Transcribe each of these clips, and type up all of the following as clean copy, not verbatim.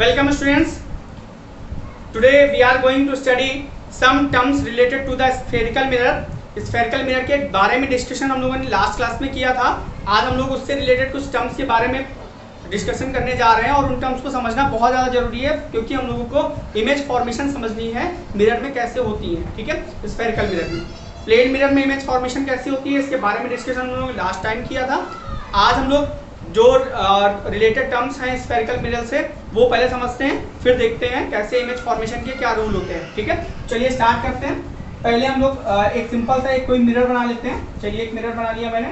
Welcome students. Today we are going to study some terms related to the spherical mirror. Spherical mirror के बारे में discussion हम लोगों ने लास्ट क्लास में किया था. आज हम लोग उससे रिलेटेड कुछ टर्म्स के बारे में डिस्कशन करने जा रहे हैं और उन टर्म्स को समझना बहुत ज़्यादा जरूरी है क्योंकि हम लोगों को इमेज फॉर्मेशन समझनी है मिरर में कैसे होती है. ठीक है, स्फेरिकल मिरर में, प्लेन मिरर में इमेज फॉर्मेशन कैसी होती है इसके बारे में डिस्कशन हम लोगों ने लास्ट टाइम किया था. आज हम लोग जो रिलेटेड टर्म्स हैं स्फेरिकल मिरर से वो पहले समझते हैं, फिर देखते हैं कैसे इमेज फॉर्मेशन के क्या रूल होते हैं. ठीक है, चलिए स्टार्ट करते हैं. पहले हम लोग एक सिंपल सा एक कोई मिरर बना लेते हैं. चलिए एक मिरर बना लिया मैंने.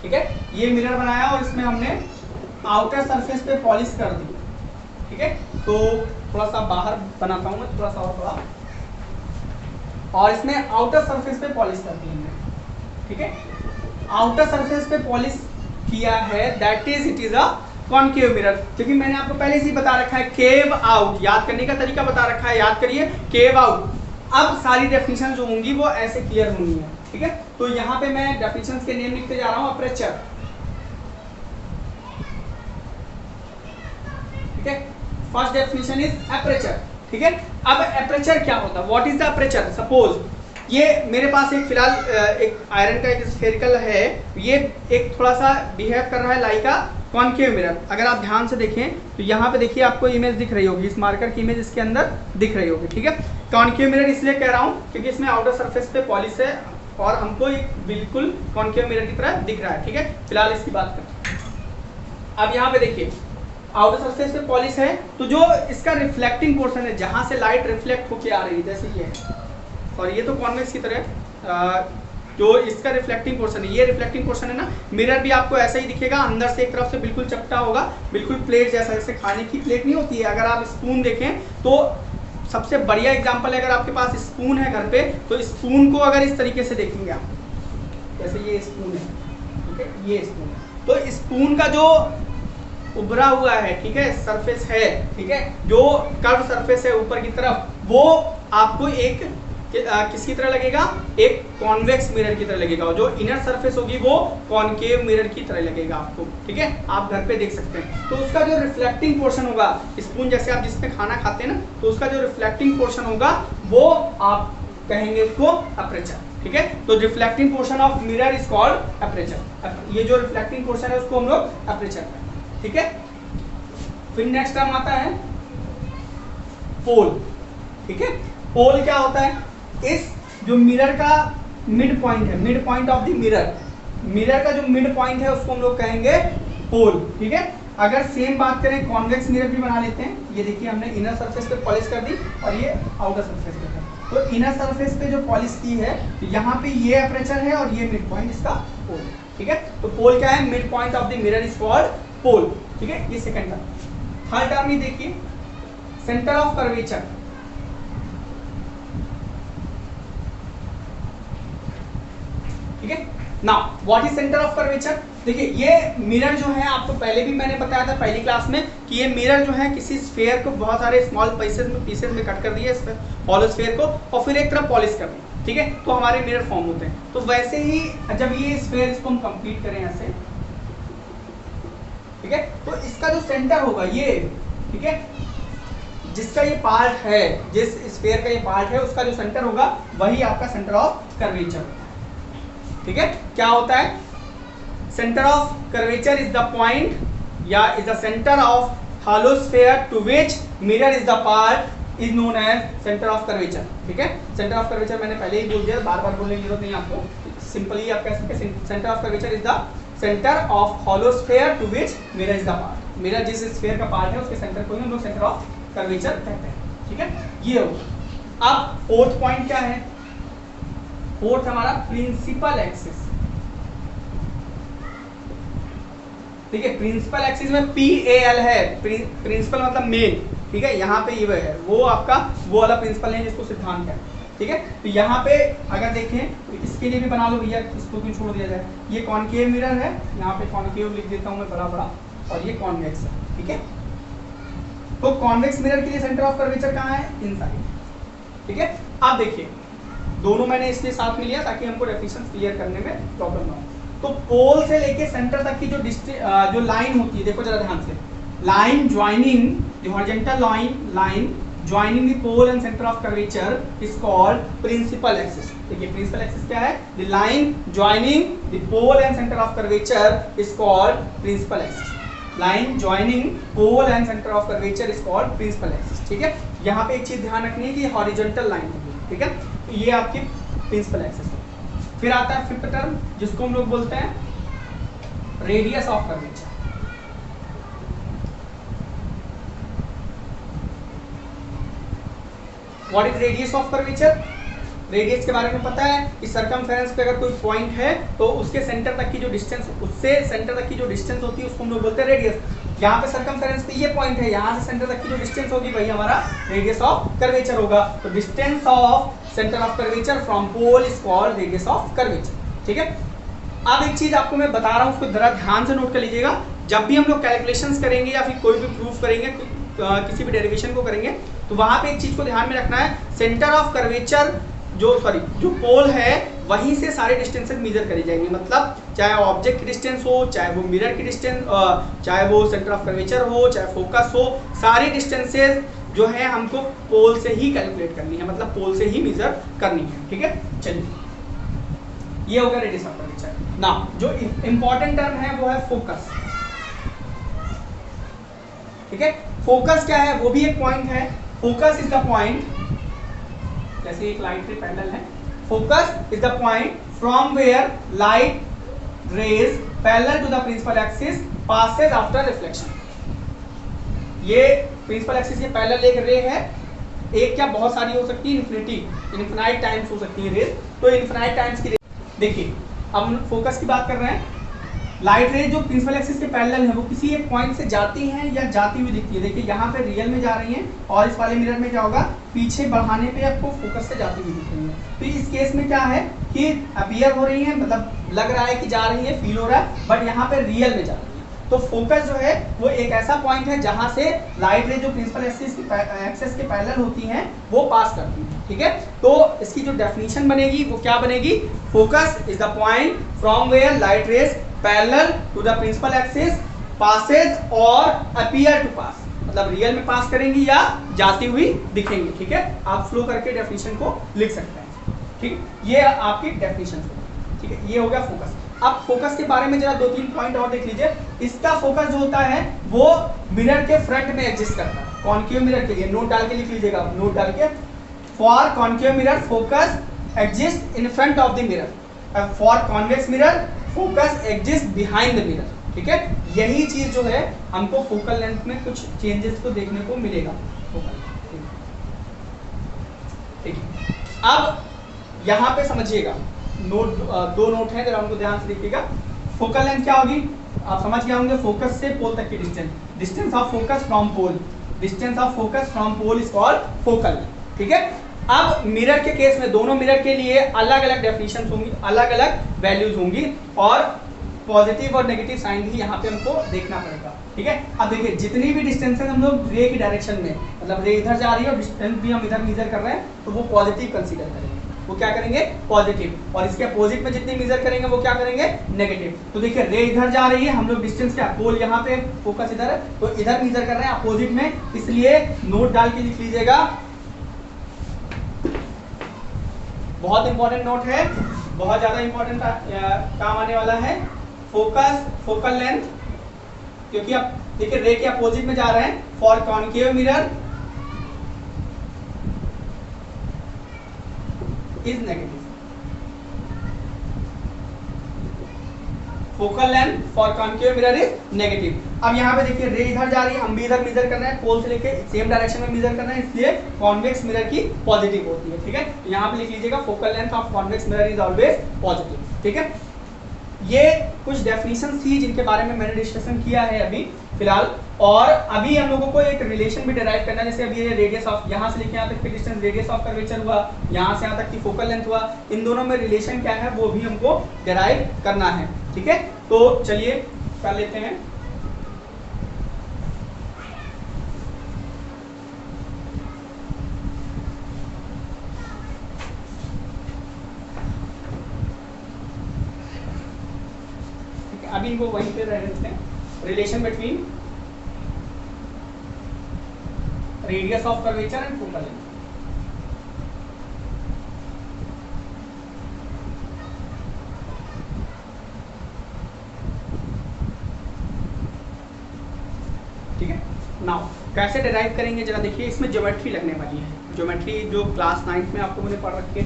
ठीक है, ये मिरर बनाया और इसमें हमने आउटर सरफेस पे पॉलिश कर दी. ठीक है, तो थोड़ा सा बाहर बनाता हूँ मैं, थोड़ा सा और थोड़ा, और इसमें आउटर सरफेस पे पॉलिश कर दी हमने. ठीक है, आउटर सरफेस पे पॉलिश किया है, that is it is a concave mirror. क्योंकि मैंने आपको पहले से ही बता रखा है केव आउट, याद करने का तरीका बता रखा है, याद करिए केव आउट. अब सारी डेफिनेशन जो होंगी वो ऐसे क्लियर होनी है. ठीक है, तो यहाँ पे मैं डेफिनेशन के नेम लिखते जा रहा हूँ. अपर्चर. ठीक है, फर्स्ट डेफिनेशन इज अपर्चर. ठीक है, अब अपर्चर क्या होता है, what is the aperture. Suppose ये मेरे पास एक फिलहाल एक आयरन का एक स्फेरिकल है, ये एक थोड़ा सा बिहेव कर रहा है लाइक अ कॉनकेव मिरर. अगर आप ध्यान से देखें तो यहाँ पे देखिए आपको इमेज दिख रही होगी, इस मार्कर की इमेज इसके अंदर दिख रही होगी. ठीक है, कॉनकेव मिरर इसलिए कह रहा हूँ क्योंकि इसमें आउटर सरफेस पे पॉलिश है और हमको एक बिल्कुल कॉनकेव मिरर की तरह दिख रहा है. ठीक है, फिलहाल इसकी बात करते हैं. अब यहाँ पे देखिए आउटर सरफेस पे पॉलिश है, तो जो इसका रिफ्लेक्टिंग पोर्शन है जहाँ से लाइट रिफ्लेक्ट होके आ रही है, जैसे ये है, और ये तो कॉन्वेक्स की तरह जो इसका रिफ्लेक्टिंग पोर्शन है, ये रिफ्लेक्टिंग पोर्शन है ना, मिरर भी आपको ऐसा ही दिखेगा, अंदर से एक तरफ से बिल्कुल चपटा होगा, बिल्कुल प्लेट जैसा, जैसे खाने की प्लेट नहीं होती है. अगर आप स्पून देखें तो सबसे बढ़िया एग्जांपल है, अगर आपके पास स्पून है घर पे तो स्पून को अगर इस तरीके से देखेंगे आप, जैसे ये स्पून है. ठीक है, ये स्पून है, तो स्पून का जो उभरा हुआ है, ठीक है, सरफेस है, ठीक है, जो कर्व सरफेस है ऊपर की तरफ, वो आपको एक किसकी तरह लगेगा, एक कॉन्वेक्स मिरर की तरह लगेगा, और जो इनर सरफेस होगी वो कॉनकेव मिरर की तरह लगेगा आपको. ठीक है, आप घर पे देख सकते हैं. तो उसका जो रिफ्लेक्टिंग पोर्शन होगा, स्पून जैसे आप जिसमें खाना खाते हैं ना, तो उसका जो रिफ्लेक्टिंग पोर्शन होगा वो आप कहेंगे उसको अपर्चर. ठीक है, तो reflecting portion of mirror is called aperture. ये जो रिफ्लेक्टिंग पोर्शन है उसको हम लोग अपर्चर. ठीक है, फिर नेक्स्ट टर्म आता है पोल. ठीक है, पोल क्या होता है, इस जो मिरर का मिड पॉइंट है, mid point of the mirror, mirror का जो मिड पॉइंट है उसको हम लोग कहेंगे पोल. ठीक है, अगर सेम बात करें कॉन्वेक्स मिरर भी बना लेते हैं. ये देखिए हमने इनर सरफेस पे पॉलिश कर दी और ये आउटर सरफेस पे है, तो इनर सरफेस पे जो पॉलिश की है यहाँ पे ये अपर्चर है और ये मिड पॉइंट इसका पोल. ठीक है, तो पोल क्या है, mid point of the mirror is called pole. ठीक है, ये सेकंड टर्म. थर्ड टर्म ये देखिए सेंटर ऑफ कर्वेचर. ठीक है, now what is centre of curvature. देखिए ये मिरर जो है, आपको पहले भी मैंने बताया था पहली क्लास में कि ये मिरर जो है किसी स्फीयर को बहुत सारे स्मॉल पीसेस में कट कर दिया, इस हॉलो स्फीयर को, और फिर एक तरफ पॉलिश कर दी. ठीक है, तो हमारे मिरर फॉर्म होते हैं. तो वैसे ही जब ये स्फीयर इसको हम कंप्लीट करें ऐसे, ठीक है, तो इसका जो सेंटर होगा ये, ठीक है, जिसका ये पार्ट है, जिस स्फीयर का ये पार्ट है, उसका जो सेंटर होगा वही आपका सेंटर ऑफ कर्वेचर. ठीक है, क्या होता है, centre of curvature is the point या is the centre of hollow sphere to which mirror is the part is known as centre of curvature. ठीक है, सेंटर ऑफ कर्वेचर मैंने पहले ही बोल दिया, बार बार बोलने की जरूरत नहीं आपको, सिंपली आप कह सकते हैं centre of curvature is the centre of hollow sphere to which mirror is the part. Mirror जिस स्फीयर का पार्ट है उसके सेंटर को ही हम लोग सेंटर ऑफ कर्वेचर कहते हैं. ठीक है, ये होगा. अब फोर्थ पॉइंट क्या है, फोर्थ हमारा प्रिंसिपल एक्सिस. ठीक है, प्रिंसिपल एक्सिस में PAL है, प्रिंसिपल मतलब मेन. ठीक है, यहाँ पे ये है वो आपका वो वाला प्रिंसिपल है जिसको सिद्धांत है. ठीक है, तो यहाँ पे अगर देखें तो इसके लिए भी बना लो भैया, इसको क्यों छोड़ दिया जाए. ये कॉनकेव मिरर है, यहाँ पे कॉनकेव लिख देता हूँ मैं बड़ा बड़ा, और ये कॉन्वेक्स है. ठीक है, तो कॉन्वेक्स मिरर के लिए सेंटर ऑफ कर्वेचर कहाँ है, इनसाइड. ठीक है, आप देखिए दोनों मैंने इसलिए साथ में लिया ताकि हमको डेफिनेशन क्लियर करने में प्रॉब्लम ना हो. तो पोल से लेके सेंटर तक की जो लाइन होती है, देखो जरा ध्यान से, line joining the horizontal line joining the pole and center of curvature is called principal axis. देखिए principal axis क्या है? The line joining the pole and center of curvature is called principal axis. Line joining pole and center of curvature is called principal axis. ठीक है, यहाँ पे एक चीज ध्यान रखनी है कि horizontal line होगी, ठीक है, तो ये आपकी principal axis है। फिर आता है फिफ्थ टर्म जिसको हम लोग बोलते हैं radius of curvature. What is radius of curvature? Radius के बारे में पता है कि सर्कमफेरेंस पे अगर कोई पॉइंट है तो उसके सेंटर तक की जो डिस्टेंस, उससे सेंटर तक की जो डिस्टेंस होती है उसको हम लोग बोलते हैं रेडियस। यहाँ पे सर्कमफेरेंस पे ये पॉइंट है, यहाँ से सेंटर तक की जो डिस्टेंस होगी वही हमारा रेडियस ऑफ कर्वेचर होगा। तो distance of centre of curvature from pole is called radius of curvature. ठीक है, अब एक चीज आपको मैं बता रहा हूँ, उसको जरा ध्यान से नोट कर लीजिएगा। जब भी हम लोग कैलकुलेशंस करेंगे या फिर कोई भी प्रूफ करेंगे, किसी भी डेरिवेशन को करेंगे, तो वहां पे एक चीज को ध्यान में रखना है, सेंटर ऑफ कर्वेचर जो पोल है वहीं से सारे डिस्टेंसेस मेजर करी जाएंगे। मतलब चाहे ऑब्जेक्ट की डिस्टेंस हो, चाहे वो मिरर की डिस्टेंस, चाहे वो सेंटर ऑफ कर्वेचर हो, चाहे फोकस हो, सारी डिस्टेंसेस जो है हमको पोल से ही कैलकुलेट करनी है, मतलब पोल से ही मेजर करनी है। ठीक है, चलिए ये हो गया रेडियस ऑफ कर्वेचर। नाउ जो इंपॉर्टेंट टर्म है वो है फोकस। ठीक है, फोकस क्या है? वो भी एक पॉइंट है। फोकस इज द पॉइंट, जैसे एक लाइट रे पैरेलल है, focus is the point from where light rays parallel to the principal axis passes after reflection. ये प्रिंसिपल एक्सिस के पैरेलल एक रे है, एक क्या बहुत सारी हो सकती है, इन्फिनाइट टाइम्स हो सकती है रेज, तो इन्फिनाइट टाइम्स की रे। देखिए अब हम फोकस की बात कर रहे हैं। लाइट रे जो प्रिंसिपल एक्सिस के पैरेलल है वो किसी एक पॉइंट से जाती हैं या जाती हुई दिखती है। देखिए यहाँ पे रियल में जा रही हैं और इस वाले मिरर में क्या होगा, पीछे बढ़ाने पे आपको फोकस से जाती हुई दिख रही है। तो इस केस में क्या है कि अपीयर हो रही है, मतलब लग रहा है कि जा रही है, फील हो रहा है, बट यहाँ पे रियल में जा रही है। तो फोकस जो है वो एक ऐसा पॉइंट है जहां से लाइट रे जो प्रिंसिपल एक्सिस के पैरेलल होती हैं वो पास करती है। ठीक है, तो इसकी जो डेफिनेशन बनेगी वो क्या बनेगी? Focus is the point from where light rays parallel to the principal axis passes और अपीयर टू पास, मतलब रियल में पास करेंगी या जाती हुई दिखेंगी। ठीक है, आप फ्लो करके डेफिनेशन को लिख सकते हैं। ठीक, ये आपकी डेफिनेशन होगी। ठीक है, ये हो गया फोकस। अब फोकस के बारे में जरा 2-3 पॉइंट और देख लीजिए। इसका फोकस जो होता है वो मिरर के फ्रंट में एग्जिस्ट करता है। कॉन्केव मिरर के लिए नोट डाल के लिख लीजिएगा, नोट डाल के, for concave mirror focus exist in front of the mirror, for convex mirror focus exist behind the mirror. ठीक है, यही चीज जो है हमको फोकल लेंथ में कुछ चेंजेस को देखने को मिलेगा। ठीक है, अब यहाँ पे समझिएगा, नोट 2 नोट है, जरा उनको ध्यान से देखिएगा। फोकल लेंथ क्या होगी आप समझ गए होंगे, फोकस से पोल तक की distance, distance of focus from pole, distance of focus from pole is called focal length. ठीक है, अब मिरर के केस में दोनों मिरर के लिए अलग अलग डेफिनेशन होंगी, अलग अलग वैल्यूज होंगी और पॉजिटिव और नेगेटिव साइन भी यहाँ पे हमको देखना पड़ेगा। ठीक है, अब देखिए जितनी भी डिस्टेंस है हम लोग रे की डायरेक्शन में, मतलब रे इधर जा रही है और डिस्टेंस भी हम इधर मेजर कर रहे हैं, तो वो पॉजिटिव कंसीडर करेंगे, वो क्या करेंगे पॉजिटिव, और इसके अपोजिट में जितनी मेजर करेंगे वो क्या करेंगे नेगेटिव। तो देखिए रे इधर जा रही है, हम लोग डिस्टेंस क्या, पोल यहाँ पे, फोकस इधर है, तो इधर मेजर कर रहे हैं अपोजिट में, इसलिए नोट डाल के लिख लीजिएगा। बहुत इंपॉर्टेंट नोट है, बहुत ज्यादा इंपॉर्टेंट काम आने वाला है। फोकस फोकल लेंथ, क्योंकि आप देखिए रे के अपोजिट में जा रहे हैं, for concave mirror is negative, focal length for concave mirror is negative. अब यहाँ पे देखिए रे इधर जा रही है, हम भी इधर मेजर कर रहे हैं, पोल से लेके सेम डायरेक्शन में मेजर कर रहे हैं, इसलिए कॉन्वेक्स मिरर की पॉजिटिव होती है। ठीक है, तो यहाँ पे लिख लीजिएगा focal length of convex mirror is always positive. ठीक है, ये कुछ डेफिनेशन थी जिनके बारे में मैंने डिस्कशन किया है अभी फिलहाल, और अभी हम लोगों को एक रिलेशन भी डिराइव करना है। जैसे अभी ये रेडियस ऑफ, यहाँ से लेके यहाँ तक की डिस्टेंस रेडियस ऑफ कर्वेचर हुआ, यहाँ से यहाँ तक की फोकल लेंथ हुआ, इन दोनों में रिलेशन क्या है वो भी हमको डिराइव करना है। ठीक है, तो चलिए कर लेते हैं। अभी इनको वहीं पे रह लेते हैं। Relation between radius of curvature and focal length. ठीक है, नाउ कैसे डिराइव करेंगे जरा देखिए। इसमें ज्योमेट्री लगने वाली है, ज्योमेट्री जो क्लास 9th में आपको मैंने पढ़ रखी है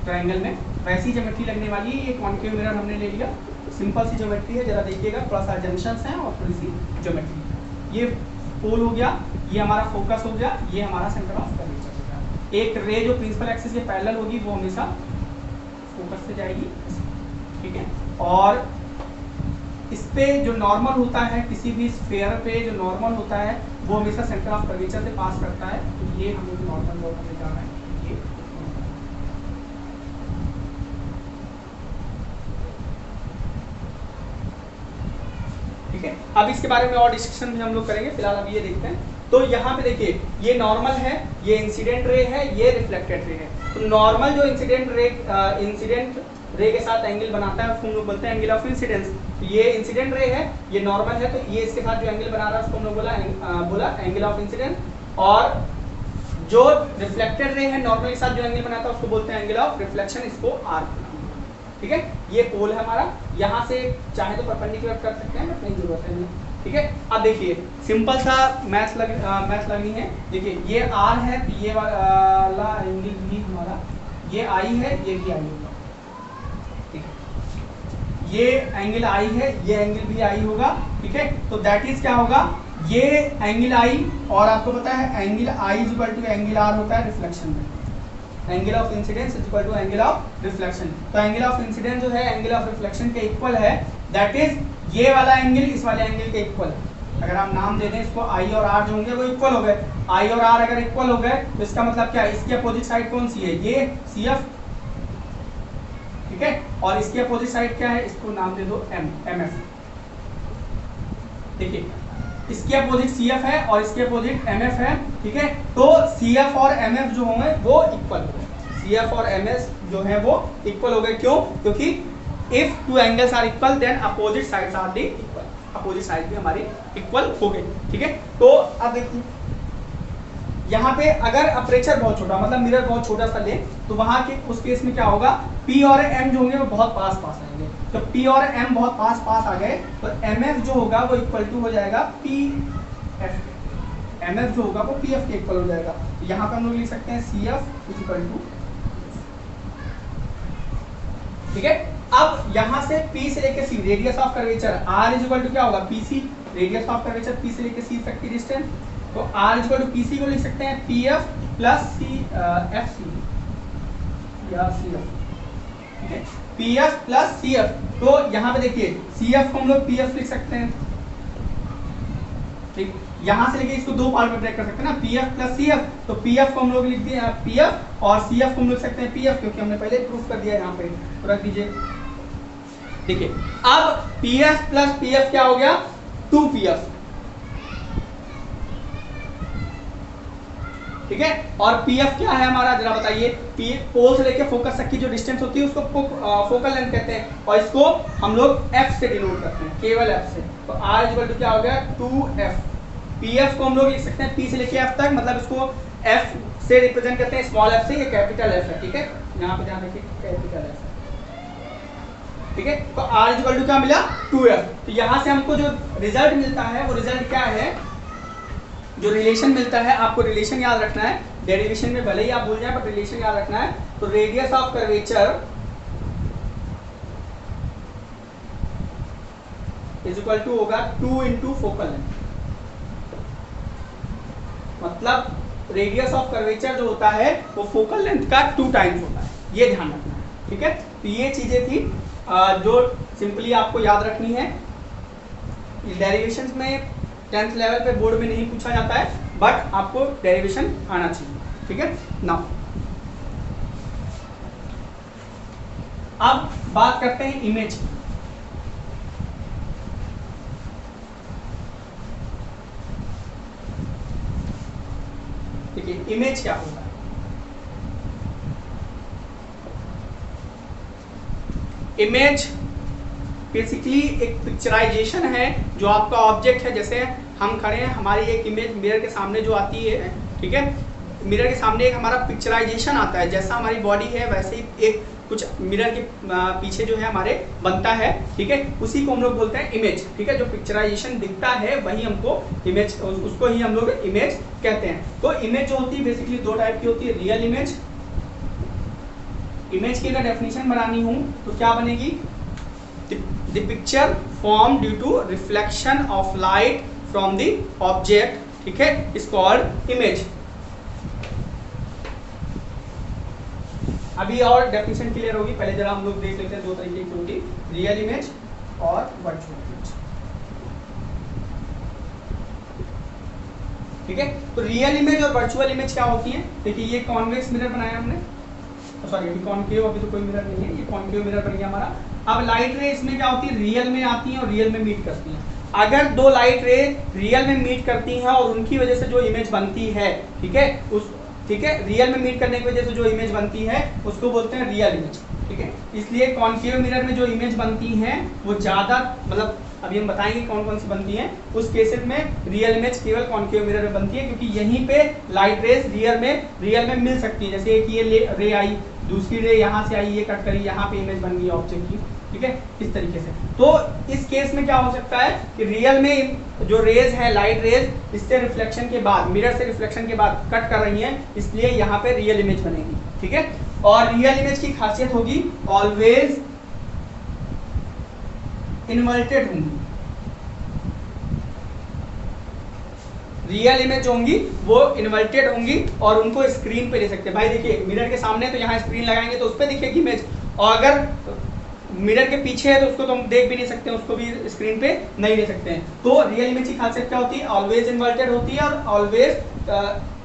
ट्रायंगल में, वैसी ज्योमेट्री लगने वाली है। ये कॉन्केव मिरर हमने ले लिया, सिंपल सी ज्योमेट्री है, जरा देखिएगा, थोड़ा सा जंक्शंस हैं और थोड़ी सी ज्योमेट्री। ये पोल हो गया, ये हमारा फोकस हो गया, ये हमारा सेंटर ऑफ कर्वेचर हो गया। एक रे जो प्रिंसिपल एक्सिस के पैरेलल होगी वो हमेशा फोकस से जाएगी, ठीक है। और इस पे जो नॉर्मल होता है, किसी भी स्फीयर पे जो नॉर्मल होता है वो हमेशा सेंटर ऑफ कर्वेचर से पास करता है। तो ये हम लोग नॉर्मल नोट करने जा रहे हैं, ये ठीक है। अब इसके बारे में और डिस्कशन भी हम लोग करेंगे, फिलहाल अभी ये देखते हैं। तो यहाँ पे देखिए, ये नॉर्मल है, ये इंसिडेंट रे है, ये रिफ्लेक्टेड रे है। तो नॉर्मल जो इंसिडेंट रे के साथ एंगल बनाता है उसको हम लोग बोलते हैं एंगल ऑफ इंसिडेंस। तो ये इंसिडेंट रे है, ये नॉर्मल है, तो ये इसके साथ जो एंगल बना रहा है उसको हम लोग बोला एंगल ऑफ इंसिडेंस। और जो रिफ्लेक्टेड रे है नॉर्मल के साथ जो एंगल बनाता है उसको बोलते हैं एंगल ऑफ रिफ्लेक्शन, इसको आर, ठीक है। ये पोल है हमारा, यहाँ से चाहे तो परपेंडिकुलर कर सकते हैं, बट नहीं जरूरत है, ठीक है। अब देखिए सिंपल सा मैथ्स लगनी है। देखिए ये आर है, तो ये वाला एंगल भी हमारा, ये आई है, ये भी आई होगा, ठीक है। ये एंगल आई है, ये एंगल भी आई होगा, ठीक है। तो दैट इज क्या होगा, ये एंगल आई, और आपको पता है angle I is equal to angle R होता है रिफ्लेक्शन में। Angle of incidence is equal to angle of reflection. तो एंगल ऑफ इंसिडेंस जो है एंगल ऑफ रिफ्लेक्शन के इक्वल है, दैट इज ये वाला एंगल इस वाले एंगल के इक्वल है। अगर हम नाम दे दें इसको, आई और आर जो होंगे वो इक्वल हो गए। आई और आर अगर इक्वल हो गए तो इसका मतलब क्या है, इसकी अपोजिट साइड कौन सी है, ये सी एफ, ठीक है। और इसकी अपोजिट साइड क्या है, इसको नाम दे दो एम, एम एफ। देखिए इसकी अपोजिट सी एफ है और इसके अपोजिट एम एफ है, ठीक है। तो सी एफ और एम एफ जो होंगे वो इक्वल हो गए, सी एफ और एम एस जो है वो इक्वल हो गए। क्यों, क्योंकि if two angles are equal then opposite sides are the equal, opposite side भी हमारी इक्वल हो गई, ठीक है। तो अब देखिए यहाँ पे अगर अपर्चर बहुत छोटा, मतलब मिरर बहुत छोटा सा ले, तो वहां के उस केस में क्या होगा, P और M जो होंगे वो बहुत पास पास आएंगे। तो P और M बहुत पास पास आ गए तो MF जो होगा वो इक्वल टू हो जाएगा PF, MF जो होगा वो PF के इक्वल हो जाएगा। तो यहाँ पे हम लोग लिख सकते हैं CF इज इक्वल टू, ठीक है। अब यहाँ से P से लेके C, radius of curvature R is equal to क्या होगा, PC, radius of curvature P से लेके C तक की डिस्टेंस। तो R is equal to PC को लिख सकते हैं PF प्लस FC या CF, ठीक है, PF प्लस CF। तो यहाँ पे देखिए CF को हम लोग PF लिख सकते हैं, ठीक। यहाँ से लेके इसको दो पार्ट में ब्रेक कर सकते हैं ना, PF प्लस CF। तो PF को हम लोग लिख दिए PF और CF को हम लिख सकते हैं PF, क्योंकि हमने पहले प्रूफ कर दिया यहाँ पे। तो रख दीजिए, देखिए अब PF प्लस PF क्या हो गया, 2PF, ठीक है। और PF क्या है हमारा, जरा बताइए। पोल से लेके फोकस तक की जो डिस्टेंस होती है उसको फोकल लेंथ कहते हैं, और इसको हम लोग F से डिनोट करते हैं, केवल F से। तो R इक्वल टू क्या हो गया, 2F। PF को हम लोग लिख सकते हैं P से लेके F तक, मतलब इसको F से रिप्रेजेंट करते हैं, स्मॉल f से, ये कैपिटल F है, ठीक है। यहाँ पे ध्यान रखिए कैपिटल F, ठीक है। तो R इक्वल टू क्या मिला, 2F। तो यहाँ से हमको जो रिजल्ट मिलता है वो रिजल्ट क्या है, जो रिलेशन मिलता है, आपको रिलेशन याद रखना है, डेरिवेशन में भले ही आप भूल जाए बट रिलेशन याद रखना है। तो radius of curvature is equal to होगा 2 इंटू फोकल लेंथ, मतलब रेडियस ऑफ कर्वेचर जो होता है वो फोकल लेंथ का 2 टाइम्स होता है, ये ध्यान रखना है, ठीक है। तो ये चीजें थी जो सिंपली आपको याद रखनी है। डेरिवेशन में 10th लेवल पे बोर्ड में नहीं पूछा जाता है, बट आपको डेरिवेशन आना चाहिए, ठीक है। नाउ अब बात करते हैं इमेज की। देखिए इमेज क्या होता है, इमेज बेसिकली एक पिक्चराइजेशन है जो आपका ऑब्जेक्ट है। जैसे हम खड़े हैं, हमारी एक इमेज मिरर के सामने जो आती है, ठीक है, मिरर के सामने एक हमारा पिक्चराइजेशन आता है, जैसा हमारी बॉडी है वैसे ही एक कुछ मिरर के पीछे जो है हमारे बनता है, ठीक है, उसी को हम लोग बोलते हैं इमेज, ठीक है। जो पिक्चराइजेशन दिखता है वही हमको इमेज, उसको ही हम लोग इमेज कहते हैं। तो इमेज जो होती है बेसिकली दो टाइप की होती है, रियल इमेज। इमेज की अगर डेफिनेशन बनानी हो तो क्या बनेगी, the picture form due to reflection of light from the object, ठीक है, इज कॉल्ड इमेज। अभी और डेफिनेशन क्लियर होगी, पहले जरा हम लोग देख लेते हैं दो तरीके की होती, रियल इमेज और वर्चुअल इमेज, ठीक है। तो रियल इमेज और वर्चुअल इमेज क्या होती है, देखिए ये कॉन्वेक्स मिरर बनाया हमने, सॉरी अभी कॉनकेव, अभी तो कोई मिरर नहीं है, ये कॉनकेव मिरर बन गया हमारा। अब लाइट रे इसमें क्या होती है, रियल में आती है और रियल में मीट करती हैं। अगर दो लाइट रे रियल में मीट करती हैं और उनकी वजह से जो इमेज बनती है, ठीक है, उस, ठीक है, रियल में मीट करने की वजह से जो इमेज बनती है उसको बोलते हैं रियल इमेज, ठीक है। इसलिए कॉनकेव मिरर में जो इमेज बनती हैं वो ज्यादा, मतलब अभी हम बताएंगे कौन कौन सी बनती हैं, उस केसेस में रियल इमेज केवल कॉनकेव मिरर में बनती है, क्योंकि यहीं पे लाइट रेस रियल में मिल सकती है। जैसे एक ये रे आई, दूसरी रे यहाँ से आई, ये कट करी, यहाँ पे इमेज बन गई ऑब्जेक्ट की, ठीक है, इस तरीके से। तो इस केस में क्या हो सकता है कि रियल में जो रेज है, लाइट रेज इससे रिफ्लेक्शन के बाद, मिरर से रिफ्लेक्शन के बाद कट कर रही हैं, इसलिए यहाँ पे रियल इमेज बनेगी, ठीक है। और रियल इमेज की खासियत होगी ऑलवेज इन्वर्टेड होंगी। रियल इमेज होंगी वो इन्वर्टेड होंगी और उनको स्क्रीन पे ले सकते हैं। भाई देखिए मिरर के सामने तो यहाँ स्क्रीन लगाएंगे तो उस पर दिखेगी इमेज, और अगर मिरर के पीछे है तो उसको तो हम देख भी नहीं सकते, उसको भी स्क्रीन पे नहीं ले सकते हैं। तो रियल इमेज की खासियत क्या होती है, ऑलवेज इन्वर्टेड होती है और always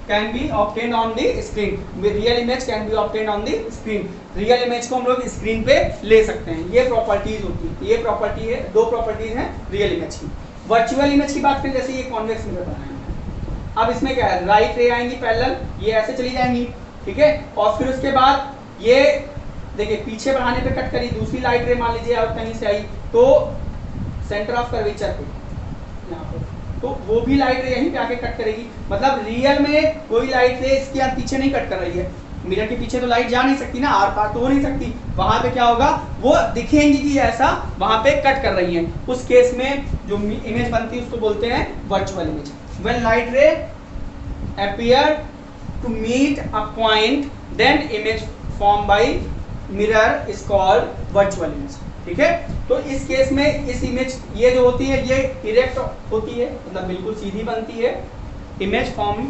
can be obtained on the screen. Real image can be obtained on the screen. Real image को हम लोग स्क्रीन पे ले सकते हैं, ये प्रॉपर्टीज होती है, ये प्रॉपर्टी है, दो प्रॉपर्टीज हैं रियल इमेज की। वर्चुअल इमेज की बात करें, जैसे ये कॉन्वेक्स मिरर बनाया है, अब इसमें क्या है, राइट रे आएंगी पैरेलल, ये ऐसे चली जाएंगी, ठीक है, और फिर उसके बाद ये देखिए पीछे बढ़ाने पे कट करी, दूसरी लाइट रे मान लीजिए और कहीं से आई तो सेंटर ऑफ कर्वेचर पे यहाँ पे, तो वो भी लाइट रे यहीं पे आके कट करेगी। मतलब रियल में कोई लाइट रे इसके पीछे नहीं कट कर रही है, मिरर के पीछे तो लाइट जा नहीं सकती ना, आर पार तो हो नहीं सकती, वहां पे क्या होगा, वो दिखेंगी कि ऐसा वहां पे कट कर रही है। उस केस में जो इमेज बनती है उसको बोलते हैं virtual image. When light ray appear to meet a point then image form by mirror is called virtual image, ठीक है। तो इस केस में इस इमेज ये जो होती है ये इरेक्ट होती है, मतलब बिल्कुल सीधी बनती है। Image form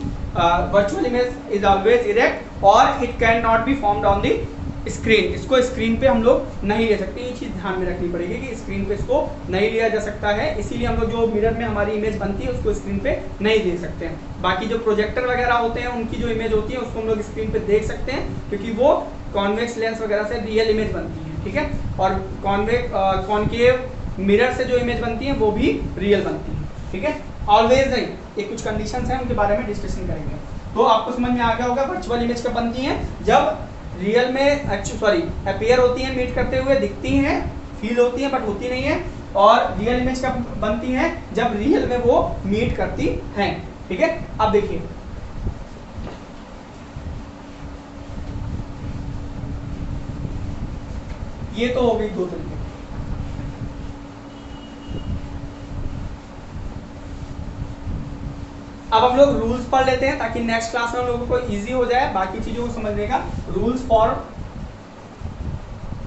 virtual image is always erect और it can not be formed on the screen. इसको स्क्रीन पे हम लोग नहीं ले सकते, ये चीज ध्यान में रखनी पड़ेगी कि स्क्रीन पे इसको नहीं लिया जा सकता है, इसीलिए हम लोग जो मिरर में हमारी इमेज बनती है उसको स्क्रीन पे नहीं दे सकते हैं। बाकी जो प्रोजेक्टर वगैरह होते हैं उनकी जो इमेज होती है उसको हम लोग स्क्रीन पे देख सकते हैं, क्योंकि वो कॉन्वेक्स लेंस वगैरह से रियल इमेज बनती है, ठीक है। और कॉनकेव मिरर से जो इमेज बनती है वो भी रियल बनती है, ठीक है। ऑलवेज नहीं, ये कुछ कंडीशंस हैं उनके बारे में डिस्कशन करेंगे। तो आपको समझ में आ गया होगा वर्चुअल इमेज कब बनती है, जब रियल में अपीयर होती है, मीट करते हुए दिखती हैं, फील होती है बट होती नहीं है। और रियल इमेज कब बनती है, जब रियल में वो मीट करती हैं, ठीक है। अब देखिए ये तो हो गई दो तरीके। अब हम लोग रूल्स पढ़ लेते हैं ताकि नेक्स्ट क्लास में हम लोगों को इजी हो जाए बाकी चीजों को समझने का।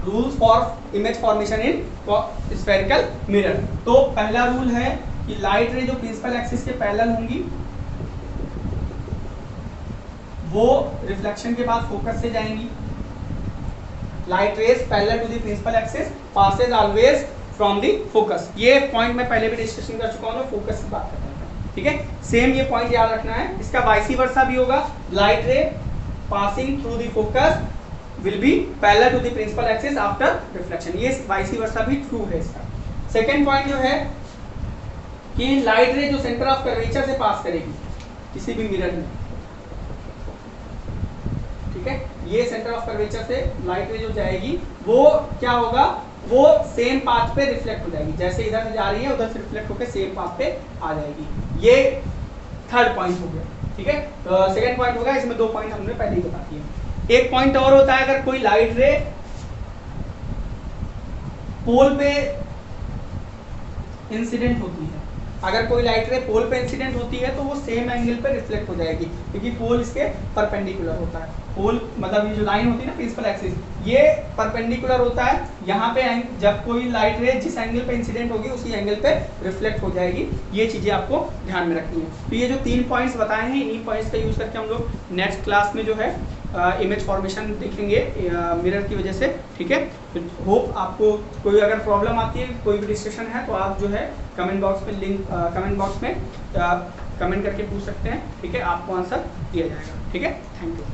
Rules for image formation in spherical mirror. तो पहला रूल है कि लाइट रे जो प्रिंसिपल एक्सिस के पैरेलल होंगी वो रिफ्लेक्शन के बाद फोकस से जाएंगी। Light rays parallel to the principal axis passes always from the focus. ये पॉइंट मैं पहले भी डिस्कशन कर चुका हूं, फोकस की बात करता हूं, ठीक है। सेम ये पॉइंट याद रखना है। इसका वाइसी वर्सा भी होगा, light ray passing through the focus will be parallel to the principal axis after reflection. ये वाइसी वर्सा भी ट्रू है इसका। सेकेंड पॉइंट जो है कि लाइट रे जो सेंटर ऑफ कर्वेचर से पास करेगी किसी भी मिरर में, ठीक है, ये सेंटर ऑफ कर्वेचर से लाइट रे जो जाएगी वो क्या होगा, वो सेम पाथ पे रिफ्लेक्ट हो जाएगी, जैसे इधर से जा रही है उधर से रिफ्लेक्ट होकर सेम पाथ पे आ जाएगी। ये थर्ड पॉइंट हो गया, ठीक है। तो सेकंड पॉइंट होगा, इसमें 2 पॉइंट हमने पहले ही बता दिए। एक पॉइंट और होता है, अगर कोई लाइट रे पोल पे इंसिडेंट होती है, अगर कोई लाइट रे पोल पे इंसिडेंट होती है तो वो सेम एंगल पे रिफ्लेक्ट हो जाएगी, क्योंकि पोल इसके परपेंडिकुलर होता है। पोल मतलब ये जो लाइन होती है ना प्रिंसिपल एक्सिस, ये परपेंडिकुलर होता है। यहाँ पे जब कोई लाइट रे जिस एंगल पे इंसिडेंट होगी उसी एंगल पे रिफ्लेक्ट हो जाएगी। ये चीजें आपको ध्यान में रखनी है। तो ये जो 3 पॉइंट्स बताए हैं, इन्हीं पॉइंट्स का यूज करके हम लोग नेक्स्ट क्लास में जो है इमेज फॉर्मेशन देखेंगे मिरर की वजह से, ठीक है। तो होप आपको कोई अगर प्रॉब्लम आती है, कोई भी डिस्कशन है, तो आप जो है कमेंट बॉक्स में कमेंट बॉक्स में कमेंट करके पूछ सकते हैं, ठीक है। आपको आंसर दिया जाएगा, ठीक है। Thank you.